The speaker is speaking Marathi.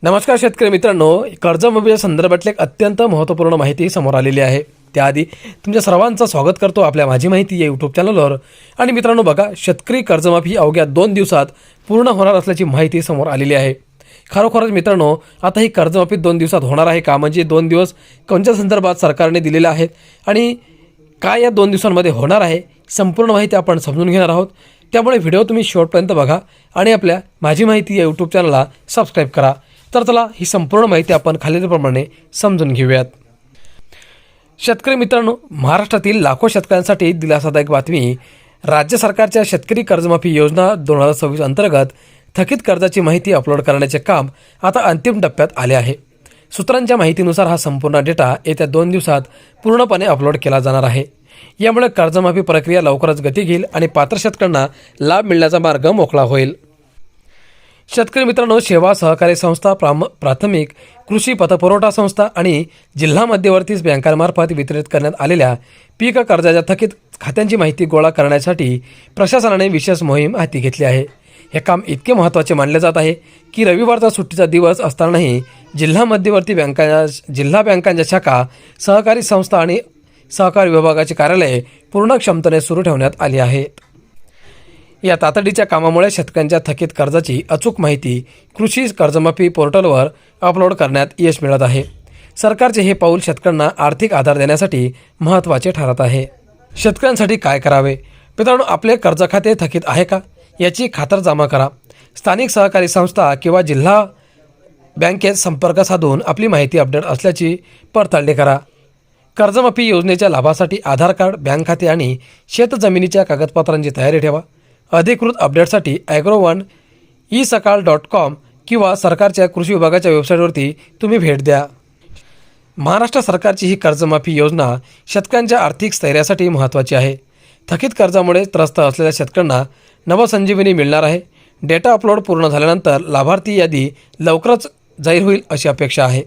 नमस्कार शेतकरी मित्रांनो, कर्जमाफीच्या संदर्भातली एक अत्यंत महत्त्वपूर्ण माहिती समोर आलेली आहे। त्याआधी तुमच्या सर्वांचं स्वागत करतो आपल्या माझी माहिती या यूट्यूब चॅनलवर। आणि मित्रांनो बघा, शेतकरी कर्जमाफी अवघ्या 2 दिवसात पूर्ण होणार असल्याची माहिती समोर आलेली आहे। खरोखरच मित्रांनो, आता ही कर्जमाफी 2 दिवसात होणार आहे का? म्हणजे 2 दिवस कोणत्या संदर्भात सरकारने दिलेले आहेत आणि काय या 2 दिवसांमध्ये होणार आहे, संपूर्ण माहिती आपण समजून घेणार आहोत। त्यामुळे व्हिडिओ तुम्ही शेवटपर्यंत बघा आणि आपल्या माझी माहिती या यूट्यूब चॅनलला सबस्क्राईब करा। तर चला ही संपूर्ण माहिती आपण खालीलप्रमाणे समजून घेऊयात। शेतकरी मित्रांनो, महाराष्ट्रातील लाखो शेतकऱ्यांसाठी दिलासादायक बातमी। राज्य सरकारच्या शेतकरी कर्जमाफी योजना 2026 अंतर्गत थकीत कर्जाची माहिती अपलोड करण्याचे काम आता अंतिम टप्प्यात आले आहे। सूत्रांच्या माहितीनुसार हा संपूर्ण डेटा येत्या 2 दिवसात पूर्णपणे अपलोड केला जाणार आहे। यामुळे कर्जमाफी प्रक्रिया लवकरच गती घेईल आणि पात्र शेतकऱ्यांना लाभ मिळण्याचा मार्ग मोकळा होईल। शेतकरी मित्रांनो, सेवा सहकारी संस्था, प्राथमिक कृषी पतपुरवठा संस्था आणि जिल्हा मध्यवर्ती बँकांमार्फत वितरित करण्यात आलेल्या पीक कर्जाच्या थकीत खात्यांची माहिती गोळा करण्यासाठी प्रशासनाने विशेष मोहीम हाती घेतली आहे। हे काम इतके महत्त्वाचे मानले जात आहे की रविवारचा सुट्टीचा दिवस असतानाही जिल्हा बँकांच्या शाखा, सहकारी संस्था आणि सहकारी विभागाची कार्यालये पूर्ण क्षमतेने सुरू ठेवण्यात आली आहेत। या तातडीच्या कामामुळे शेतकऱ्यांच्या थकीत कर्जाची अचूक माहिती कृषी कर्जमाफी पोर्टलवर अपलोड करण्यात यश मिळत आहे। सरकारचे हे पाऊल शेतकऱ्यांना आर्थिक आधार देण्यासाठी महत्त्वाचे ठरत आहे। शेतकऱ्यांसाठी काय करावे? मित्रांनो, आपले कर्ज खाते थकीत आहे का याची खातरजमा करा। स्थानिक सहकारी संस्था किंवा जिल्हा बँकेत संपर्क साधून आपली माहिती अपडेट असल्याची पडताळणी करा। कर्जमाफी योजनेच्या लाभासाठी आधार कार्ड, बँक खाते आणि शेतजमिनीच्या कागदपत्रांची तयारी ठेवा। अधिकृत अपडेटसाठी ॲग्रोवन isakal.com किंवा सरकारच्या कृषी विभागाच्या वेबसाईटवरती तुम्ही भेट द्या। महाराष्ट्र सरकारची ही कर्जमाफी योजना शेतकऱ्यांच्या आर्थिक स्थैर्यासाठी महत्त्वाची आहे। थकीत कर्जामुळे त्रस्त असलेल्या शेतकऱ्यांना नवसंजीवनी मिळणार आहे। डेटा अपलोड पूर्ण झाल्यानंतर लाभार्थी यादी लवकरच जाहीर होईल अशी अपेक्षा आहे।